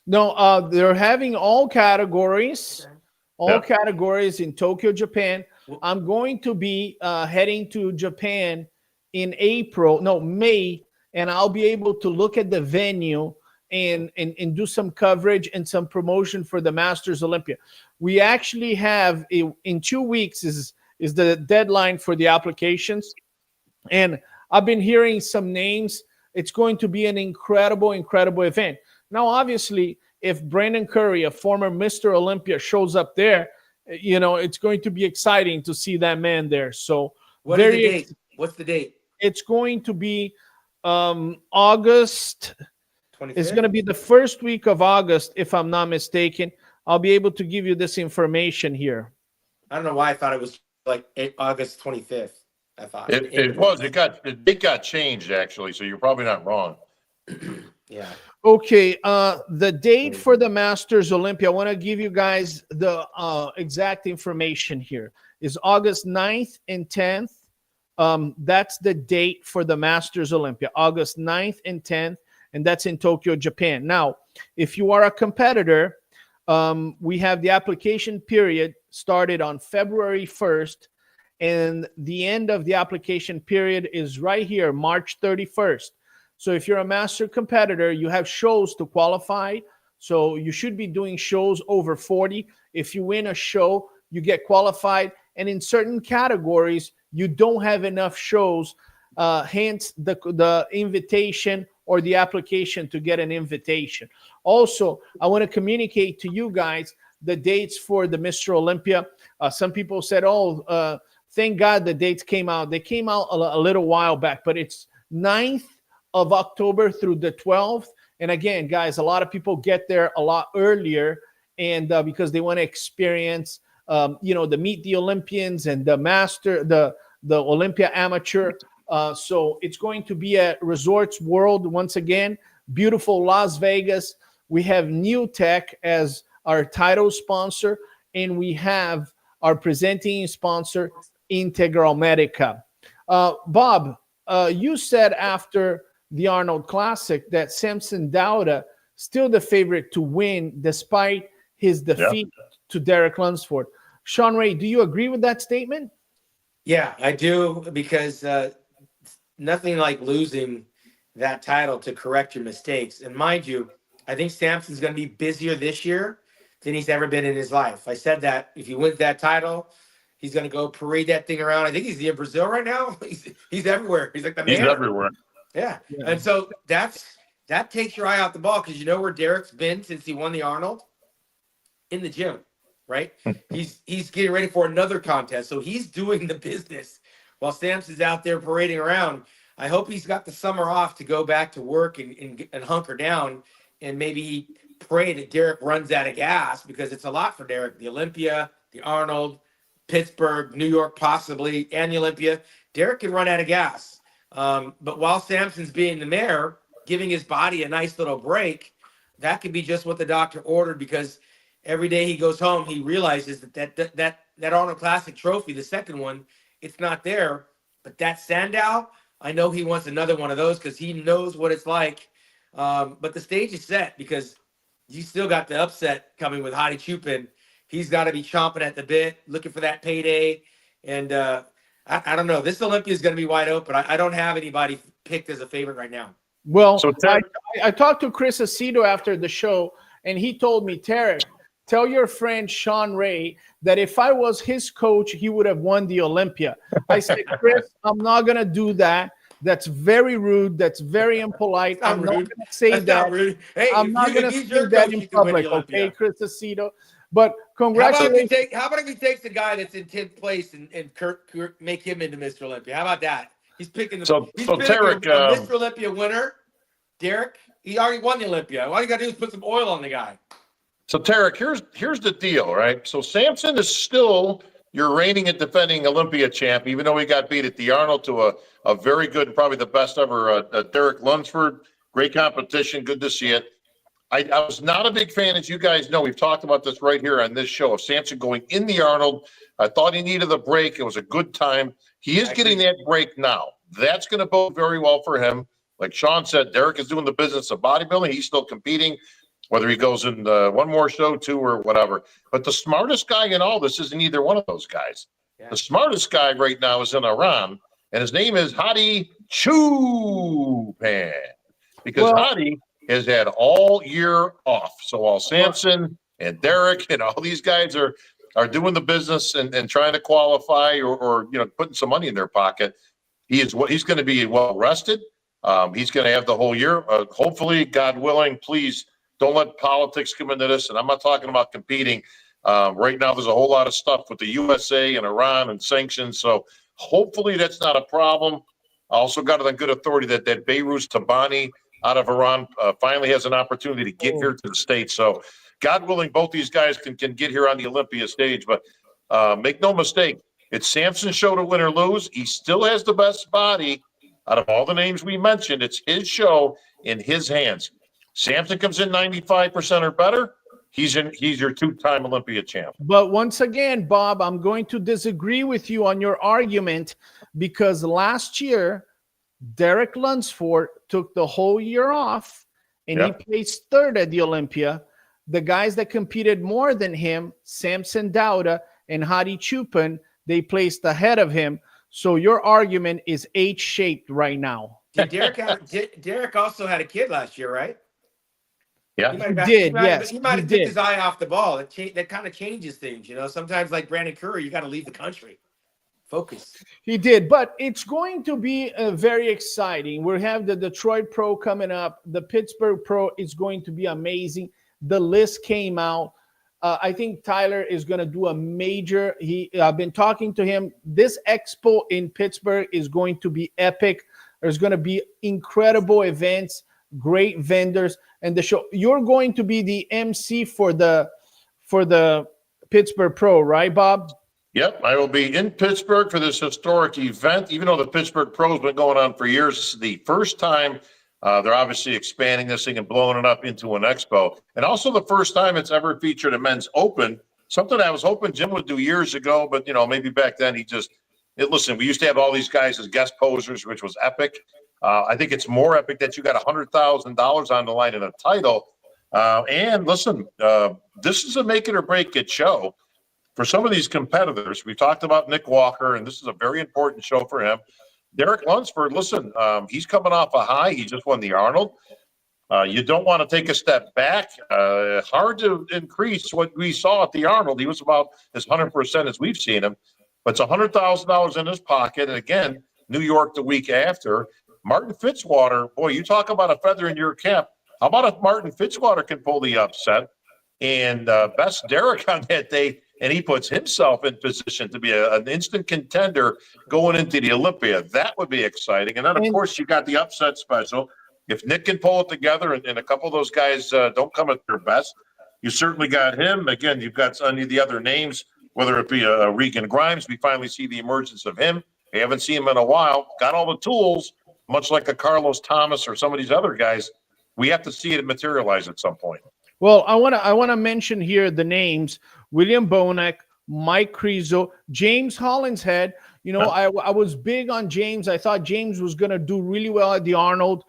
No, they're having all categories, categories in Tokyo, Japan. I'm going to be heading to Japan in May, and I'll be able to look at the venue and do some coverage and some promotion for the Masters Olympia. We actually have in 2 weeks is the deadline for the applications, and I've been hearing some names. It's going to be an incredible event. Now, obviously, if Brandon Curry, a former Mr. Olympia, shows up there, it's going to be exciting to see that man there. So, what is the date? What's the date? It's going to be August. 25th? It's going to be the first week of August, if I'm not mistaken. I'll be able to give you this information here. I don't know why I thought it was like August 25th. I thought it got changed actually, so you're probably not wrong. Yeah. Okay. The date for the Masters Olympia, I want to give you guys the exact information here. Is August 9th and 10th. That's the date for the Masters Olympia, August 9th and 10th, and that's in Tokyo, Japan. Now, if you are a competitor, we have the application period started on February 1st, and the end of the application period is right here, March 31st. So if you're a master competitor, you have shows to qualify. So you should be doing shows over 40. If you win a show, you get qualified. And in certain categories, you don't have enough shows, hence the invitation or the application to get an invitation. Also, I want to communicate to you guys the dates for the Mr. Olympia. Some people said, thank God the dates came out. They came out a little while back, but it's 9th of October through the 12th. And again, guys, a lot of people get there a lot earlier, and because they want to experience, the Meet the Olympians and the Olympia Amateur. So it's going to be at Resorts World once again. Beautiful Las Vegas. We have New Tech as our title sponsor, and we have our presenting sponsor, Integral Medica. Bob, you said after the Arnold Classic that Samson Dauda still the favorite to win despite his defeat to Derek Lunsford. Sean Ray, do you agree with that statement? Yeah, I do, because nothing like losing that title to correct your mistakes. And mind you, I think Samson's going to be busier this year than he's ever been in his life. I said that if he wins that title, he's going to go parade that thing around. I think he's in Brazil right now. He's everywhere. He's like the man. He's everywhere. Yeah. And so that takes your eye out the ball, because you know where Derek's been since he won the Arnold? In the gym, right? He's getting ready for another contest. So he's doing the business while Samson's out there parading around. I hope he's got the summer off to go back to work and hunker down, and maybe pray that Derek runs out of gas, because it's a lot for Derek. The Olympia, the Arnold, Pittsburgh, New York, possibly, and the Olympia, Derek can run out of gas. But while Samson's being the mayor, giving his body a nice little break, that could be just what the doctor ordered, because every day he goes home, he realizes that Arnold Classic trophy, the second one, it's not there. But that Sandow, I know he wants another one of those because he knows what it's like. But the stage is set because you still got the upset coming with Hadi Chupin. He's got to be chomping at the bit, looking for that payday. And I don't know. This Olympia is going to be wide open. I don't have anybody picked as a favorite right now. Well, So I talked to Chris Aceto after the show, and he told me, Tarek, tell your friend Sean Ray that if I was his coach, he would have won the Olympia. I said, Chris, I'm not going to do that. That's very rude. That's very impolite. I'm not going to say that. Hey, I'm not going to say that in public, okay, Chris Aceto? But congratulations. How about if he takes the guy that's in 10th place and Kurt make him into Mr. Olympia? How about that? He's picking the Tarek, Mr. Olympia winner. Derek, he already won the Olympia. All you got to do is put some oil on the guy. So Tarek, here's the deal, right? So Samson is still your reigning and defending Olympia champ, even though he got beat at the Arnold to a very good and probably the best ever Derek Lunsford. Great competition. Good to see it. I was not a big fan, as you guys know. We've talked about this right here on this show, of Samson going in the Arnold. I thought he needed the break. It was a good time. He is getting that break now. That's going to bode very well for him. Like Sean said, Derek is doing the business of bodybuilding. He's still competing, whether he goes in one more show, two, or whatever. But the smartest guy in all this isn't either one of those guys. Yeah. The smartest guy right now is in Iran, and his name is Hadi Chupin, because Hadi has had all year off. So while Samson and Derek and all these guys are doing the business and trying to qualify or putting some money in their pocket, he's going to be well rested. He's going to have the whole year. Hopefully, God willing, please don't let politics come into this. And I'm not talking about competing. Right now, there's a whole lot of stuff with the USA and Iran and sanctions. So hopefully that's not a problem. I also got it on good authority that Beirut Tabani out of Iran finally has an opportunity to get here to the States. So God willing, both these guys can get here on the Olympia stage. But make no mistake, it's Samson's show to win or lose. He still has the best body out of all the names we mentioned. It's his show in his hands. Samson comes in 95% or better, he's your two-time Olympia champ. But once again, Bob, I'm going to disagree with you on your argument, because last year Derek Lunsford took the whole year off and he placed third at the Olympia. The guys that competed more than him, Samson Dauda and Hadi Chupin, they placed ahead of him. So your argument is H-shaped right now. Derek also had a kid last year, right? Yeah, he did. He might have took his eye off the ball. That kind of changes things, Sometimes, like Brandon Curry, you got to leave the country. Focus. He did, but it's going to be very exciting. We have the Detroit Pro coming up. The Pittsburgh Pro is going to be amazing. The list came out. I think Tyler is going to do a major. I've been talking to him. This expo in Pittsburgh is going to be epic. There's going to be incredible events, great vendors, and the show. You're going to be the MC for the Pittsburgh Pro, right, Bob? Yep, I will be in Pittsburgh for this historic event. Even though the Pittsburgh Pro has been going on for years, this is the first time they're obviously expanding this thing and blowing it up into an expo. And also the first time it's ever featured a men's open, something I was hoping Jim would do years ago, but, maybe back then listen, we used to have all these guys as guest posers, which was epic. I think it's more epic that you got $100,000 on the line in a title. And listen, this is a make it or break it show. For some of these competitors, we talked about Nick Walker, and this is a very important show for him. Derek Lunsford, listen, he's coming off a high. He just won the Arnold. You don't want to take a step back. Hard to increase what we saw at the Arnold. He was about as 100% as we've seen him. But it's $100,000 in his pocket. And again, New York the week after. Martin Fitzwater, boy, you talk about a feather in your cap. How about if Martin Fitzwater can pull the upset and best Derek on that day, and he puts himself in position to be an instant contender going into the Olympia? That would be exciting. And then, of course, you got the upset special. If Nick can pull it together and a couple of those guys don't come at their best, you certainly got him. Again, you've got any of the other names. whether it be a Regan Grimes. We finally see the emergence of him. We haven't seen him in a while. Got all the tools, much like a Carlos Thomas or some of these other guys. We have to see it materialize at some point. Well, I want to mention here the names: William Bonac, Mike Krizo, James Hollinshead. You know, I was big on James. I thought James was going to do really well at the Arnold,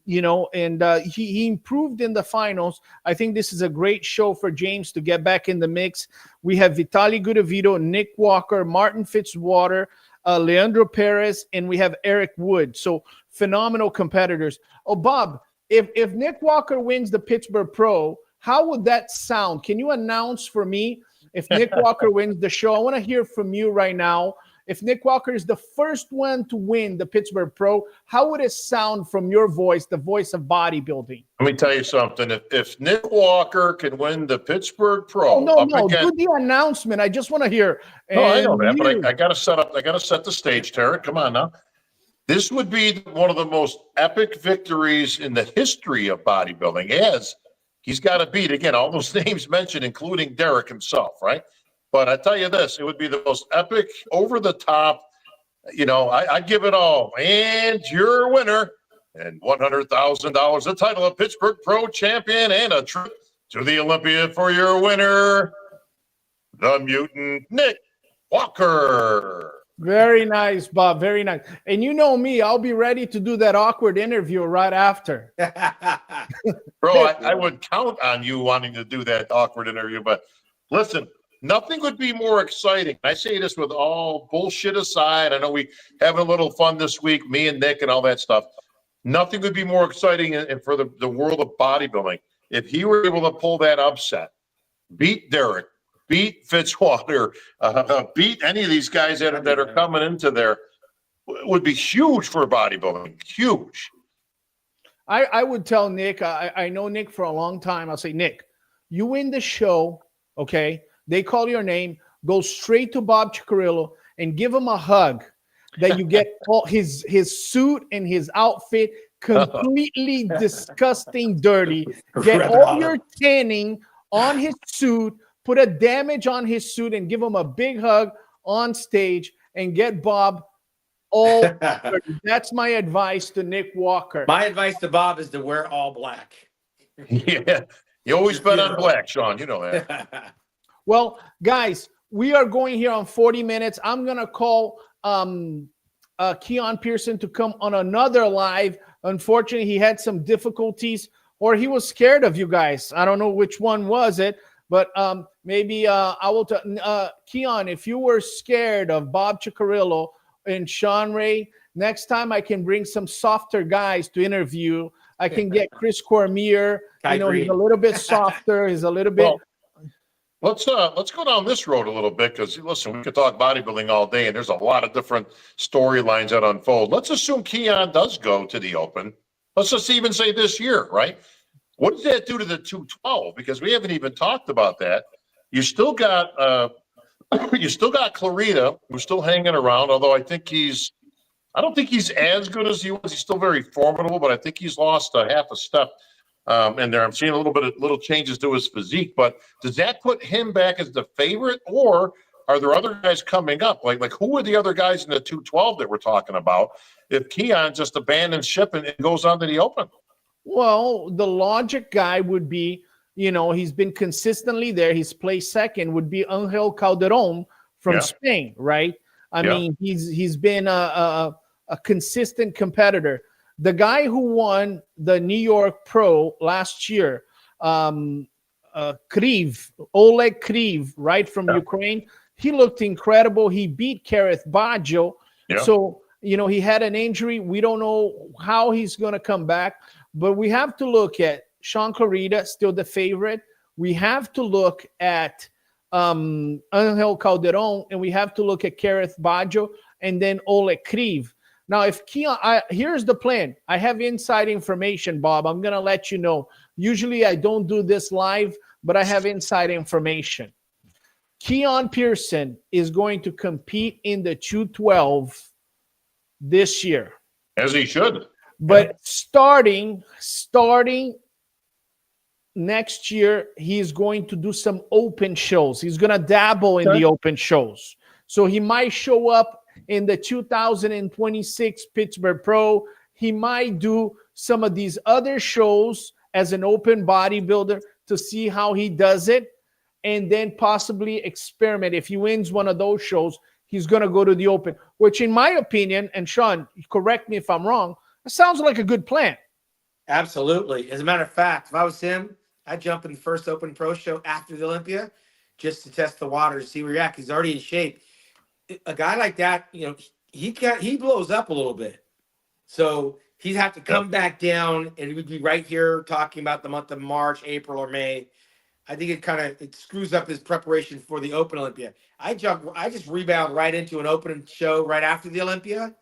you know, and he improved in the finals. I think this is a great show for James to get back in the mix. We have Vitaly Gudavito, Nick Walker, Martin Fitzwater, Leandro Perez, and we have Eric Wood. So phenomenal competitors. Oh, Bob, if Nick Walker wins the Pittsburgh Pro, how would that sound? Can you announce for me if Nick Walker wins the show? I want to hear from you right now. If Nick Walker is the first one to win the Pittsburgh Pro, how would it sound from your voice, the voice of bodybuilding? Let me tell you something. If Nick Walker can win the Pittsburgh Pro, no, do the announcement. I just want to hear. No, I know that, but I got to set up. I got to set the stage, Tarek. Come on now. This would be one of the most epic victories in the history of bodybuilding, as he's got to beat, again, all those names mentioned, including Derek himself, right? But I tell you this, it would be the most epic, over-the-top, you know, I'd give it all. And your winner, and $100,000, the title of Pittsburgh Pro Champion, and a trip to the Olympia for your winner, the mutant Nick Walker. Very nice, Bob. Very nice. And you know me, I'll be ready to do that awkward interview right after. Bro, I would count on you wanting to do that awkward interview. But listen, nothing would be more exciting. I say this with all bullshit aside. I know we having a little fun this week, me and Nick and all that stuff. Nothing would be more exciting for the world of bodybuilding if he were able to pull that upset, beat Derek, beat Fitzwater, beat any of these guys that are coming into there. Would be huge for bodybuilding. Huge. I would tell Nick, I know Nick for a long time. I'll say, Nick, you win the show, okay? They call your name, go straight to Bob Cicherillo and give him a hug that you get all his suit and his outfit completely disgusting dirty. Get all your tanning on his suit, put a damage on his suit and give him a big hug on stage and get Bob all dirty. That's my advice to Nick Walker. My advice to Bob is to wear all black. Yeah, you always bet on black, Sean. You know that. Well, guys, we are going here on 40 minutes. I'm going to call Keon Pearson to come on another live. Unfortunately, he had some difficulties or he was scared of you guys. I don't know which one was it, but maybe I will Keon, if you were scared of Bob Cicherillo and Sean Ray, next time I can bring some softer guys to interview. I can get Chris Cormier. You know, he's a little bit softer. He's a little bit... Well, let's go down this road a little bit because, listen, we could talk bodybuilding all day, and there's a lot of different storylines that unfold. Let's assume Keon does go to the Open. Let's just even say this year, right? What does that do to the 212? Because we haven't even talked about that. You still got Clarita, who's still hanging around. Although I don't think he's as good as he was. He's still very formidable, but I think he's lost a half a step. And there I'm seeing little changes to his physique, but does that put him back as the favorite, or are there other guys coming up? Like who are the other guys in the 212 that we're talking about if Keon just abandons ship and goes on to the Open? Well, the logic guy would be, you know, he's been consistently there. He's placed second, would be Angel Calderon from Spain, right? I mean, he's been a consistent competitor. The guy who won the New York Pro last year, Oleg Kriv, right, from Ukraine, he looked incredible. He beat Kareth Baggio. So, you know, he had an injury. We don't know how he's going to come back. But we have to look at Sean Clarita, still the favorite. We have to look at Angel Calderon, and we have to look at Kareth Baggio, and then Oleg Kriv. Now, if Keon, here's the plan. I have inside information, Bob. I'm going to let you know. Usually I don't do this live, but I have inside information. Keon Pearson is going to compete in the 212 this year. As he should. But starting next year he's going to do some open shows. He's going to dabble in the open shows. So he might show up in the 2026 Pittsburgh Pro. He might do some of these other shows as an open bodybuilder to see how he does it, and then possibly experiment. If he wins one of those shows, he's going to go to the open, which in my opinion, and Sean, correct me if I'm wrong, it sounds like a good plan. Absolutely. As a matter of fact, if I was him, I'd jump in the first open pro show after the Olympia just to test the water to see where you're at, because he's already in shape. A guy like that, he blows up a little bit. So he'd have to come back down, and we'd be right here talking about the month of March, April, or May. I think it screws up his preparation for the Open Olympia. I just rebound right into an open show right after the Olympia,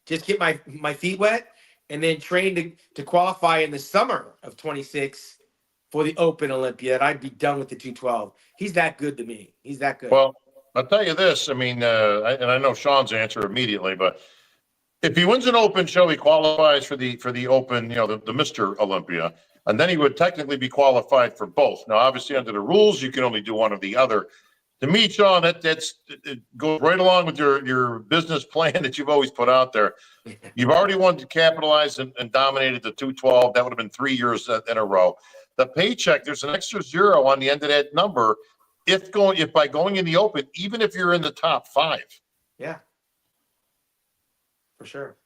just get my feet wet, and then train to qualify in the summer of 26 for the Open Olympia. And I'd be done with the 212. He's that good to me. He's that good. Well, I'll tell you this. I mean, and I know Sean's answer immediately, but if he wins an open show, he qualifies for the Open, the Mr. Olympia. And then he would technically be qualified for both. Now, obviously, under the rules, you can only do one or the other. To me, Sean, it goes right along with your business plan that you've always put out there. You've already wanted to capitalize and dominated the 212. That would have been 3 years in a row. The paycheck, there's an extra zero on the end of that number if by going in the Open, even if you're in the top 5. Yeah, for sure.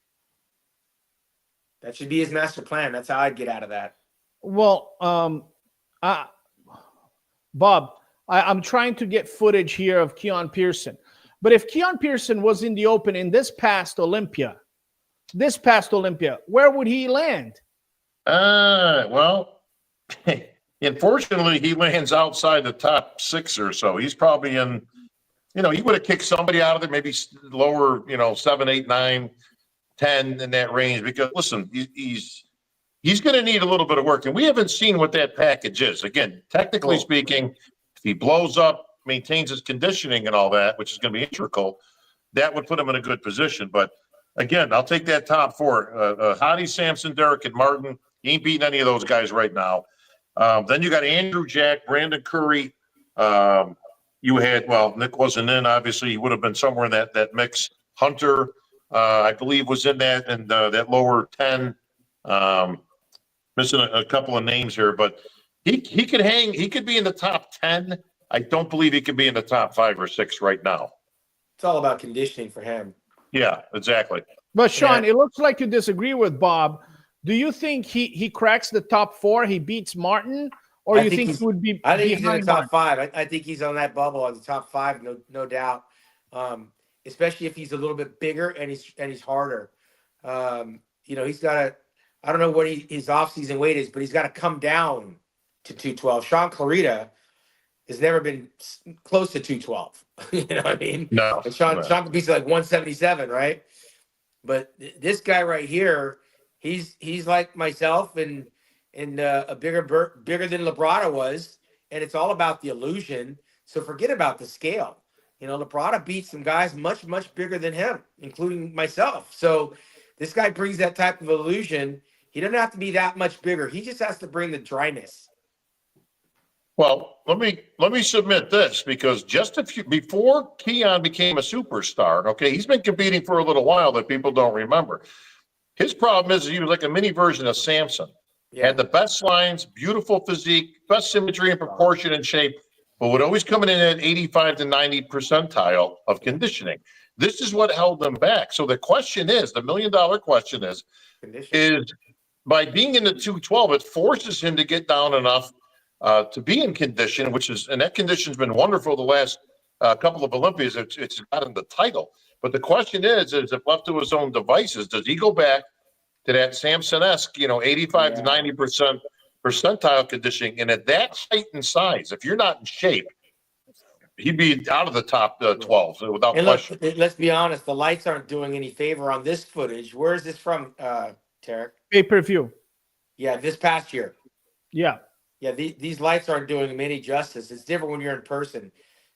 That should be his master plan. That's how I'd get out of that. Well, Bob, I'm trying to get footage here of Keon Pearson. But if Keon Pearson was in the Open in this past Olympia, where would he land? Well, unfortunately, he lands outside the top 6 or so. He's probably in, he would have kicked somebody out of there, maybe lower, 7, 8, 9, 10 in that range. Because listen, he's going to need a little bit of work, and we haven't seen what that package is. Again, technically speaking, if he blows up, maintains his conditioning and all that, which is going to be integral, that would put him in a good position. But again, I'll take that top 4. Hottie, Samson, Derek, and Martin. He ain't beating any of those guys right now. Then you got Andrew Jack, Brandon Curry. You had, Nick wasn't in, obviously. He would have been somewhere in that mix. Hunter, I believe, was in that, and that lower 10. Missing a couple of names here, but he could hang. He could be in the top 10. I don't believe he could be in the top 5 or 6 right now. It's all about conditioning for him. Yeah, exactly. But Sean, it looks like you disagree with Bob. Do you think he cracks the top 4? He beats Martin, or you think he would be? I think he's in the top 5. I think he's on that bubble on the top 5, no doubt. Especially if he's a little bit bigger and he's harder. He's got to. I don't know what his off-season weight is, but he's got to come down to 212. Sean Clarita has never been close to 212. You know what I mean? No. And Sean could be like 177, right? But this guy right here, he's like myself and a bigger than Labrada was, and it's all about the illusion. So forget about the scale. Labrada beat some guys much, much bigger than him, including myself. So this guy brings that type of illusion. He doesn't have to be that much bigger. He just has to bring the dryness. Well, let me submit this, because before Keon became a superstar, okay, he's been competing for a little while that people don't remember. His problem is he was like a mini version of Samson. Yeah. Had the best lines, beautiful physique, best symmetry and proportion and shape, but would always come in at 85 to 90 percentile of conditioning. This is what held them back. So the question is, the $1 million question is by being in the 212, it forces him to get down enough to be in condition, and that condition's been wonderful the last couple of Olympias. It's gotten the title. But the question is if left to his own devices, does he go back to that Samson-esque, 85 to 90% percentile conditioning? And at that height and size, if you're not in shape, he'd be out of the top 12 without question. Let's be honest. The lights aren't doing any favor on this footage. Where is this from, Tarek? Pay-per-view. Yeah, this past year. Yeah. Yeah, these lights aren't doing him any justice. It's different when you're in person,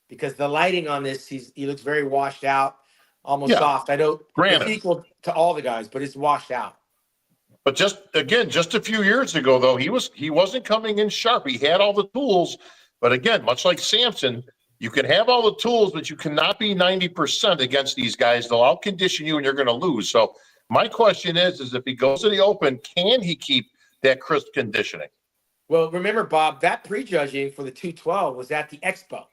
because the lighting on this, he looks very washed out, almost soft. I know it's equal to all the guys, but it's washed out. But just a few years ago, though, he wasn't coming in sharp. He had all the tools, but again, much like Samson, you can have all the tools, but you cannot be 90% against these guys. They'll out-condition you, and you're going to lose. So my question is if he goes to the Open, can he keep that crisp conditioning? Well, remember, Bob, that prejudging for the 212 was at the Expo.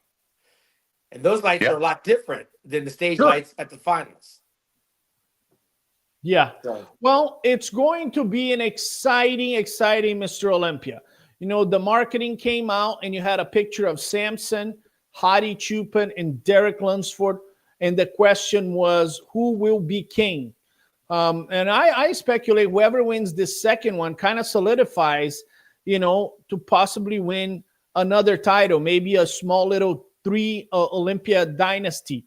And those lights are a lot different than the stage lights at the finals. Yeah. Well, it's going to be an exciting Mr. Olympia. You know, the marketing came out and you had a picture of Samson, Hadi Chupin, and Derek Lunsford. And the question was, who will be king? And I speculate whoever wins this second one kind of solidifies, you know, to possibly win another title, maybe a small little 3 Olympia dynasty.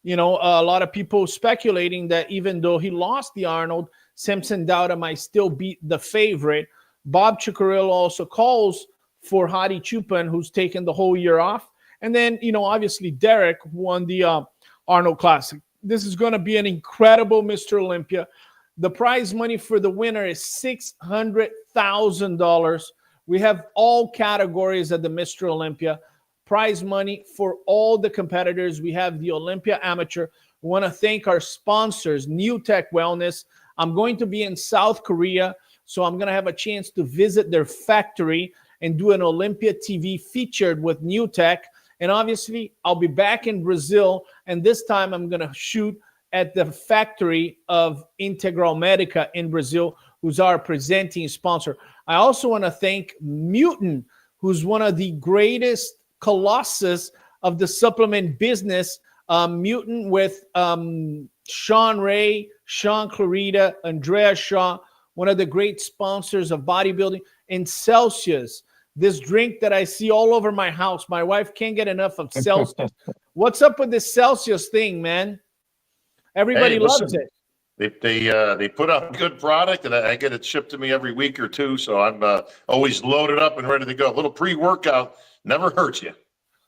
You know, a lot of people speculating that even though he lost the Arnold, Samson Dauda might still be the favorite. Bob Cicherillo also calls for Hadi Chupin, who's taken the whole year off. And then, you know, obviously Derek won the Arnold Classic. This is going to be an incredible Mr. Olympia. The prize money for the winner is $600,000. We have all categories at the Mr. Olympia. Prize money for all the competitors. We have the Olympia Amateur. We want to thank our sponsors, New Tech Wellness. I'm going to be in South Korea, so I'm going to have a chance to visit their factory and do an Olympia TV featured with New Tech. And obviously, I'll be back in Brazil, and this time I'm going to shoot at the factory of Integral Medica in Brazil, who's our presenting sponsor. I also want to thank Mutant, who's one of the greatest colossus of the supplement business. Mutant with Sean Ray, Sean Clarita, Andrea Shaw, one of the great sponsors of bodybuilding, and Celsius, this drink that I see all over my house. My wife can't get enough of Celsius. What's up with this Celsius thing, man? Everybody loves it. They put out a good product, and I get it shipped to me every week or two, so I'm always loaded up and ready to go. A little pre-workout never hurts you.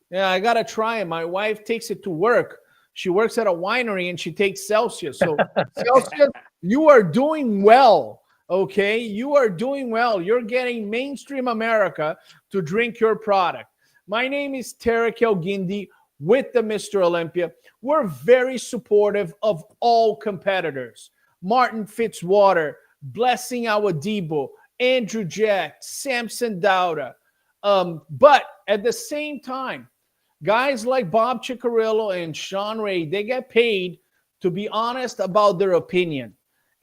Yeah, I got to try it. My wife takes it to work. She works at a winery, and she takes Celsius. So, Celsius, you are doing well, okay? You are doing well. You're getting mainstream America to drink your product. My name is Tarek Elgindi with the Mr. Olympia. We're very supportive of all competitors. Martin Fitzwater, Blessing Awadibo, Andrew Jack, Samson Dauda. But at the same time, guys like Bob Cicherillo and Sean Ray, they get paid to be honest about their opinion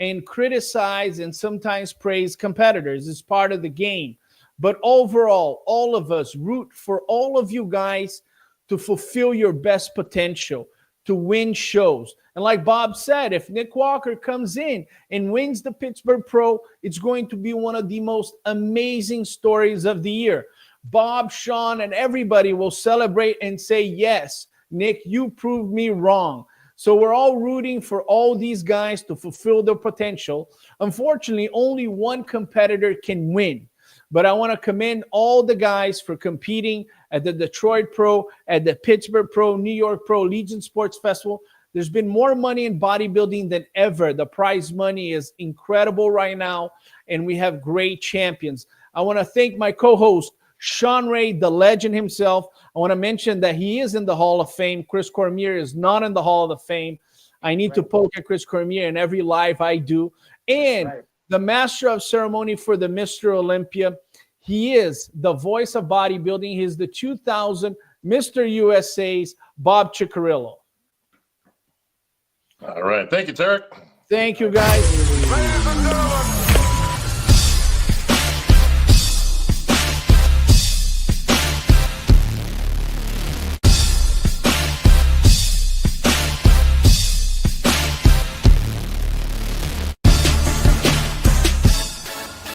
and criticize and sometimes praise competitors. It's part of the game. But overall, all of us root for all of you guys to fulfill your best potential, to win shows. And like Bob said, if Nick Walker comes in and wins the Pittsburgh Pro, it's going to be one of the most amazing stories of the year. Bob, Sean, and everybody will celebrate and say, yes, Nick, you proved me wrong. So we're all rooting for all these guys to fulfill their potential. Unfortunately, only one competitor can win. But I want to commend all the guys for competing at the Detroit Pro, at the Pittsburgh Pro, New York Pro, Legion Sports Festival. There's been more money in bodybuilding than ever. The prize money is incredible right now, and we have great champions. I want to thank my co-host, Sean Ray, the legend himself. I want to mention that he is in the Hall of Fame. Chris Cormier is not in the Hall of Fame. I need to poke at Chris Cormier in every live I do. And the master of ceremony for the Mr. Olympia. He is the voice of bodybuilding. He's the 2000 Mr. USA's Bob Cicherillo. All right. Thank you, Tarek. Thank you, guys.